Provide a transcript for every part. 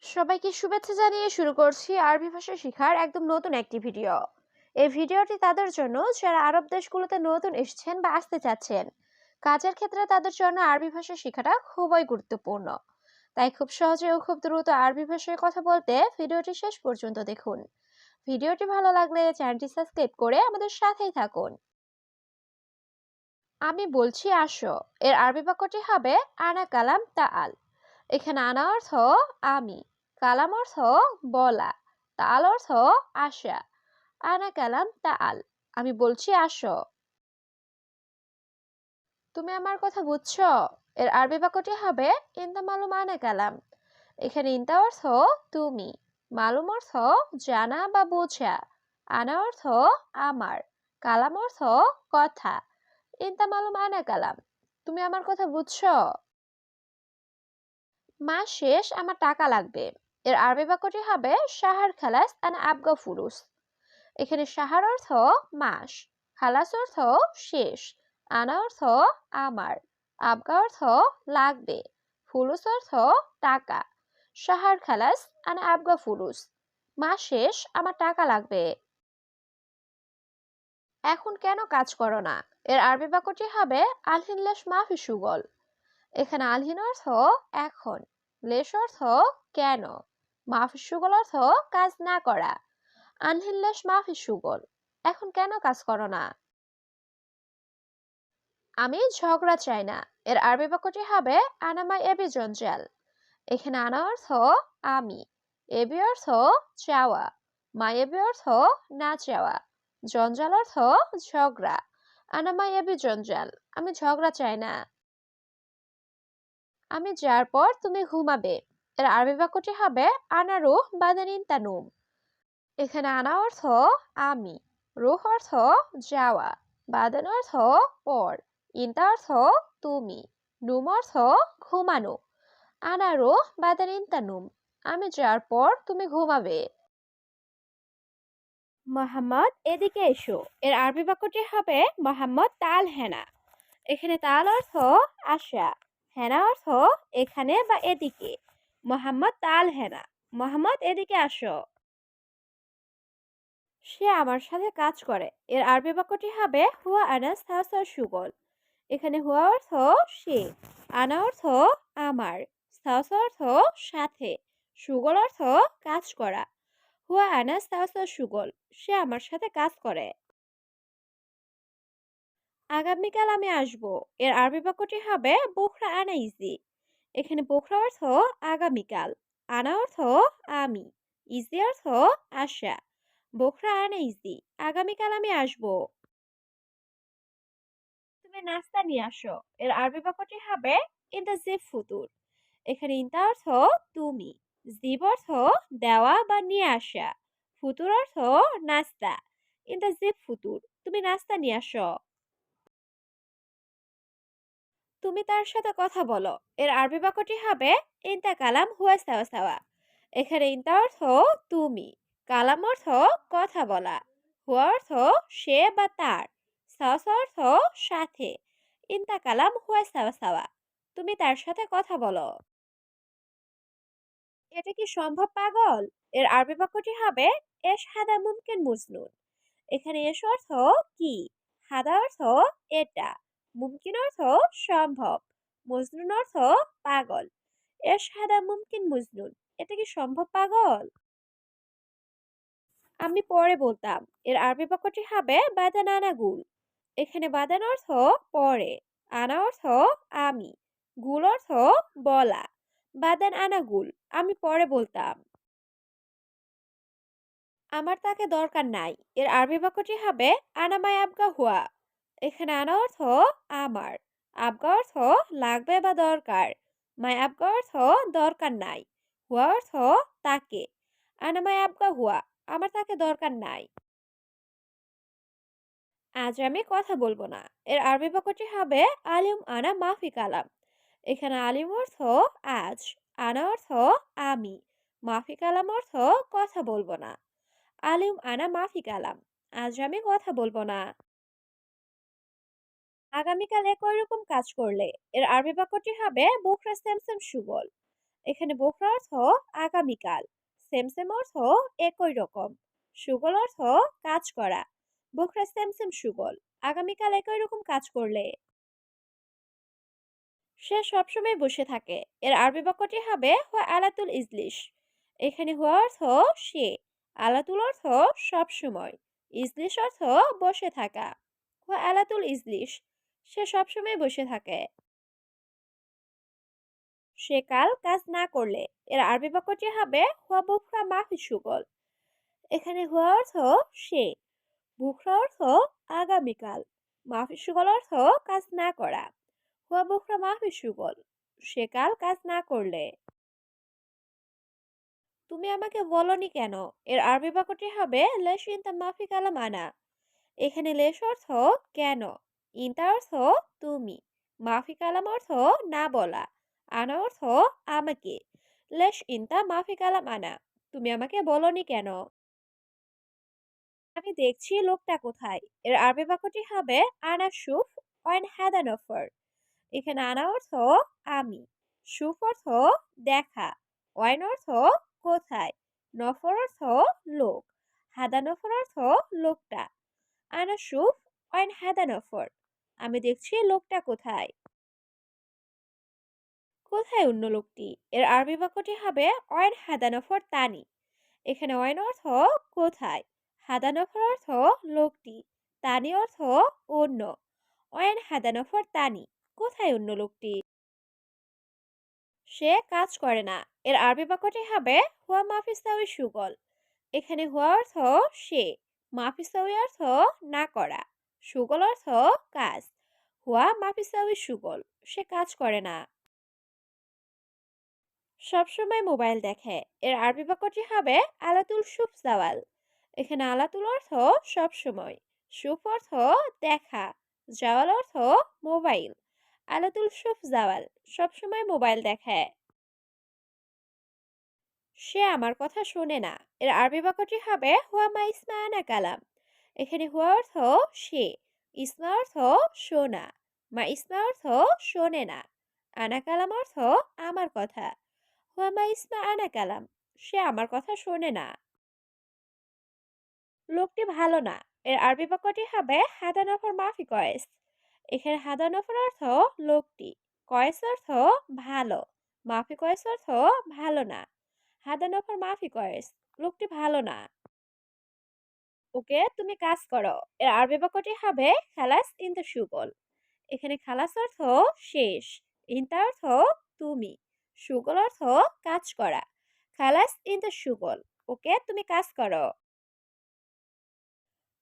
সবাইকে শুভেচ্ছা জানিয়ে শুরু করছি আরবি ভাষা শেখার একদম নতুন একটি ভিডিও। এই ভিডিওটি তাদের জন্য যারা আরব দেশগুলোতে নতুন এসেছেন বা আসতে চাচ্ছেন। কাজের ক্ষেত্রে তাদের জন্য আরবি ভাষা শেখাটা খুবই গুরুত্বপূর্ণ। তাই খুব সহজে ও খুব দ্রুত আরবি ভাষায় কথা বলতে ভিডিওটি শেষ পর্যন্ত দেখুন। ভিডিওটি ভালো লাগলে চ্যানেলটি সাবস্ক্রাইব করে আমাদের সাথেই থাকুন। আমি বলছি আসো, এর আরবি বাক্যটি হবে আনা কালাম তাআল। এখানে আনা অর্থ আমি, কালাম অর্থ বলা, তাল অর্থ আসা। আনা কালাম তাআল, আমি বলছি আসো। তুমি আমার কথা বুঝছো? এর আরবি বাক্যটি হবে ইনতা মালুম আনা কালাম। এখানে ইনতা অর্থ তুমি, মালুম অর্থ জানা বা বোঝা, আনা অর্থ আমার, কালাম অর্থ কথা। ইনতা মালুম আনা কালাম, তুমি আমার কথা বুঝছো? মাস শেষ, আমার টাকা লাগবে। এর আরবি বাক্যটি হবে শাহার খালাস আনা আবগা ফুলুস। এখানে শাহার অর্থ মাস, খালাস অর্থ শেষ, আনা অর্থ আমার, আবগা অর্থ লাগবে, ফুলুস অর্থ টাকা। শাহার খালাস আনা আবগা ফুলুস, মাস শেষ, আমার টাকা লাগবে। এখন কেন কাজ করো না? এর আরবি বাক্যটি হবে আলহিন লেশ মাফি সুগল। এখানে আলহিন অর্থ এখন, লেশ অর্থ কেন, মাফি সুগল অর্থ কাজ না করা। আনহিন লেশ মাফি সুগল, এখন কেন কাজ করো না? আমি ঝগড়া চাই না। এর আরবি বাক্যটি হবে আনামাই এবি জঞ্জাল। এখানে আনা অর্থ আমি, এবি অর্থ চাওয়া, মাই এবি অর্থ না চাওয়া, জঞ্জাল অর্থ ঝগড়া। আনামাই এবি জঞ্জাল, আমি ঝগড়া চাই না। আমি যার পর তুমি ঘুমাবে। এর আরবি বাক্যটি হবে আনা রুহ বাদানিন তানুম। এখানে আনা অর্থ আমি, রুহ অর্থ যাওয়া, বাদান অর্থ পর, ইনতা অর্থ তুমি, নুম অর্থ ঘুমানো। আনা রুহ বাদানিন তানুম, আমি যার পর তুমি ঘুমাবে। মোহাম্মদ এদিকে এসো। এর আরবি বাক্যটি হবে মোহাম্মদ তাল হেনা। এখানে তাল অর্থ আসা, হেনা অর্থ এখানে বা এদিকে। মোহাম্মদ তাল হেনা, মোহাম্মদ এদিকে আসো। সে আমার সাথে কাজ করে। এর আরবি বাক্যটি হবে হুয়া আনাস তাওসা সুগল। এখানে হুয়া অর্থ সে, আনা অর্থ আমার, তাওসা অর্থ সাথে, সুগল অর্থ কাজ করা। হুয়া আনাস তাওসা সুগল, সে আমার সাথে কাজ করে। আগামীকাল আমি আসব। এর আরবি বাক্যটি হবে বোখরা আনা ইজি। এখানে বোখরা অর্থ আগামীকাল, আনা অর্থ আমি, ইজি অর্থ আশা। বোখরা আনা ইজি, আগামীকাল আমি আসব। তুমি নাস্তা নিয়ে আসো। এর আরবি বাক্যটি হবে ইনতা জিব ফুতুর। এখানে ইনতা অর্থ তুমি, জিব অর্থ দেওয়া বা নিয়ে আসা, ফুতুর অর্থ নাস্তা। ইনতা জিব ফুতুর, তুমি নাস্তা নিয়ে আসো। তুমি তার সাথে কথা বলো। এর আরবি বাক্যটি হবে ইনতা কালাম হুয়া সাওয়া সাওয়া। এখানে ইনতা অর্থ তুমি, কালাম অর্থ কথা বলা, হুয়া অর্থ সে বা তার, সাওয়া সাওয়া অর্থ সাথে। ইনতা কালাম হুয়া সাওয়া সাওয়া, তুমি তার সাথে কথা বলো। এটা কি সম্ভব পাগল? এর আরবি বাক্যটি হবে এশ হাদা মুমকিন মুজনুন। এখানে এস অর্থ কি, হাদা অর্থ এটা, মুমকিন অর্থ সম্ভব, মজনুন অর্থ পাগল। এস হাদা মুমকিন মজনুন, এটা কি সম্ভব পাগল? আমি পরে বলতাম। এর আরবি বাক্যটি হবে বাদান আনা গুল। এখানে বাদান অর্থ পরে, আনা অর্থ আমি, গুল অর্থ বলা। বাদান আনা গুল, আমি পরে বলতাম। আমার তাকে দরকার নাই। এর আরবি বাক্যটি হবে আনামাই আবগা হুয়া। এখানে আনা অর্থ আমার, আবগা অর্থ লাগবে বা দরকার, মাই আবগা অর্থ দরকার নাই, হুয়া অর্থ তাকে। আনামাই আবগা হুয়া, আমার তাকে দরকার নাই। আজ আমি কথা বলবো না। এর আরবি বাক্যটি হবে আলিম আনা মাফি কালাম। এখানে আলিম অর্থ আজ, আনা অর্থ আমি, মাফি কালাম অর্থ কথা বলবো না। আলিম আনা মাফি কালাম, আজ আমি কথা বলবো না। আগামীকাল একই রকম কাজ করলে। এর আরবি বাক্যটি হবে বুকরা স্যামসাম সুগল। এখানে বুকরা অর্থ আগামীকাল, সেম সেম অর্থ একই রকম, সুগল অর্থ কাজ করা। বুকরা সেম সেম সুগল, আগামীকাল একই রকম কাজ করলে। সে সবসময় বসে থাকে, এর আরবি বাক্যটি হবে হুয়া আলাতুল ইজলিস। এখানে হুয়া অর্থ সে, আলাতুল অর্থ সব সময়, ইজলিস অর্থ বসে থাকা। হুয়া আলাতুল ইজলিস, সে সবসময় বসে থাকে। সে কাল কাজ না করলে, এর আরবি বাক্যটি হবে হুয়া বুকরা মাফি সুগল। এখানে হুয়া অর্থ সে, বুকরা অর্থ আগামীকাল, মাফি সুগল অর্থ কাজ না করা। হুয়া বুকরা মাফি সুগল, সে কাল কাজ না করলে। তুমি আমাকে বলনি কেন, এর আরবি বাক্যটি হবে লেশ ইনতা মাফি কালাম আনা। এখানে লেশ অর্থ কেন, ইনতা অর্থ তুমি, মাফি কালাম অর্থ না বলা, আনা অর্থ আমাকে। লেশ ইনতা মাফি কালাম আনা, তুমি আমাকে বলনি কেন। আমি দেখছি লোকটা কোথায়, এর আরবি বাক্যটি হবে আনা শুফ ওয়ান হাদা নফর। এখানে আনা অর্থ আমি, শুফ অর্থ দেখা, ওয়াইন অর্থ কোথায়, নফর অর্থ লোক, হাদা নফর অর্থ লোকটা। আনা শুফ ওয়াইন হাদা নফর, আমি দেখছি লোকটা কোথায়। কোথায় অন্য লোকটি, এর আরবি বাক্যটি হবে ওয়াইন হাদা নফর তানি। এখানে ওয়াইন অর্থ কোথায়, হাদা নফর অর্থ লোকটি, তানি অর্থ অন্য। ওয়াইন হাদা নফর তানি, কোথায় অন্য লোকটি। সে কাজ করে না, এর আরবি বাক্যটি হবে হুয়া মাফিসাউই সুগল। এখানে হুয়া অর্থ সে, মাফিসাউই অর্থ না করা, সুগল অর্থ কাজ। হুয়া মাফিসাউই সুগল, সে কাজ করে না। সবসময় মোবাইল দেখে, এর আরবি বাক্যটি হবে আলাতুল সুফ জাওয়াল। এখানে আলাতুল অর্থ সবসময়, সুফ অর্থ দেখা, জাওয়াল অর্থ মোবাইল। আলাতুল সুফ জাওয়াল, সবসময় মোবাইল দেখে। সে আমার কথা শোনে না, এর আরবি বাক্যটি হবে হুয়া মা ইসমা আনা কালাম। এখানে হুয়া অর্থ সে, ইসমা অর্থ শোনা, মা ইসমা অর্থ শোনে না, আনা কালাম অর্থ আমার কথা। হুয়া মা ইসমা আনা কালাম, সে আমার কথা শোনে না। লোকটি ভালো না, এর আরবি বাক্যটি হবে হাদা নফর মাফি কয়েস। এখানে হাদা নফর অর্থ লোকটি, কয়েস অর্থ ভালো, মাফি কয়েস অর্থ ভালো না। হাদা নফর মাফি কয়েস, লোকটি ভালো না। ওকে তুমি কাজ করো, এর আরবি বাক্যটি হবে খালাস ইনতা সুগল। এখানে খালাস অর্থ শেষ, ইনতা অর্থ তুমি, সুগল অর্থ কাজ করা। খালাস ইনতা সুগল, ওকে তুমি কাজ করো।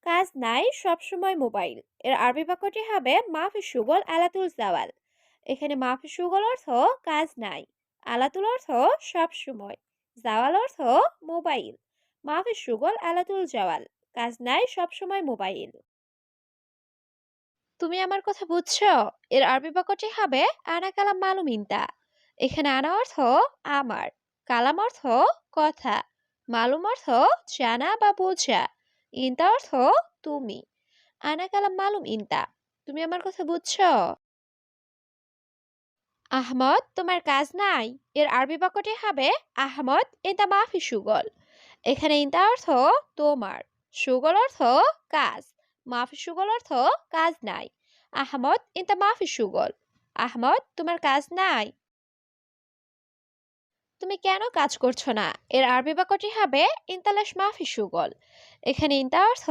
কাজ নাই সবসময় মোবাইল, এর আরবি বাক্যটি হবে মাফি সুগল আলাতুল জাওয়াল। এখানে মাফি সুগল অর্থ কাজ নাই, আলাতুল অর্থ সব সময়, জাওয়াল অর্থ মোবাইল। মাফি সুগল আলাতুল জাওয়াল, কাজ নাই সব সময় মোবাইল। তুমি আমার কথা বুঝছো, এর আরবি বাক্যটি হবে আনা কালাম মালুম ইনতা। এখানে আনা অর্থ আমার, কালাম অর্থ কথা, মালুম অর্থ জানা বা বোঝা, ইনতা অর্থ তুমি। আনা কালাম মালুম ইনতা, তুমি আমার কথা বুঝছো। আহমদ তোমার কাজ নাই, এর আরবি বাক্যটি হবে আহমদ ইনতা মাফি সুগল। এখানে ইনতা অর্থ তোমার, সুগল অর্থ কাজ, মাফি সুগল অর্থ কাজ নাই। আহমদ ইনতা মাফি সুগল, আহমদ তোমার কাজ নাই। তুমি কেন কাজ করছো না, এর আরবি বাক্যটি হবে ইনতালেশ মাফি সুগল। এখানে ইনতা অর্থ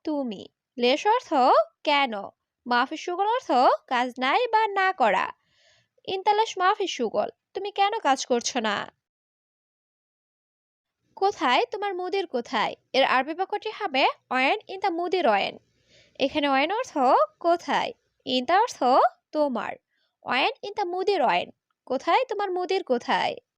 তুমি, লেশ অর্থ কেন, মাফি সুগল অর্থ কাজ নাই বা না করা। ইনতালেশ মাফি সুগল, তুমি কেন কাজ করছো না। কোথায় তোমার মুদির কোথায়, এর আরবি বাক্যটি হবে অয়েন ইনতা মুদির অয়েন। এখানে অয়েন অর্থ কোথায়, ইনতা অর্থ তোমার, অয়েন ইনতা মুদির অয়েন, কোথায় তোমার মুদির কোথায়।